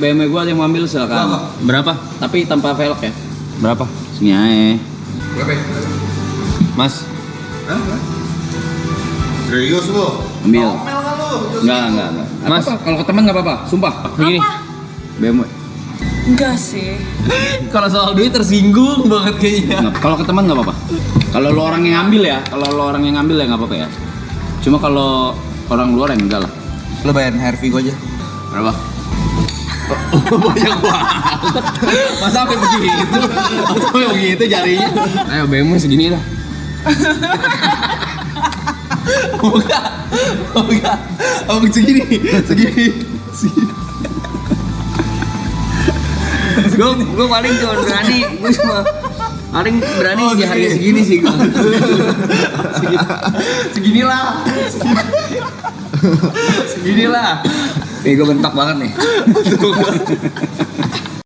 BMW gua ada yang mau ambil silakan. Berapa? Tapi tanpa velg ya. Berapa? Sini aja. Berapa? Mas. Hah? Serius lu? Ambil. Ngomel kan lu? Enggak. Mas. Apa-apa, kalau ke teman enggak apa-apa, sumpah. Begini. BMW. Enggak sih. Kalau soal duit tersinggung banget kayaknya. Nggak, kalau ke teman enggak apa-apa. Kalau lo orang yang ngambil ya, enggak apa-apa ya. Cuma kalau orang luar yang enggak lah. Lu bayarin HRV gua aja. Berapa? Banyak banget. Masa sampai begitu? Sampai begitu jarinya. Ayo BMW segini dah. Enggak. Apa segini? Gue paling cuma berani, di harga segini sih gue. Seginilah. Seginilah. Nih gue bentak banget nih.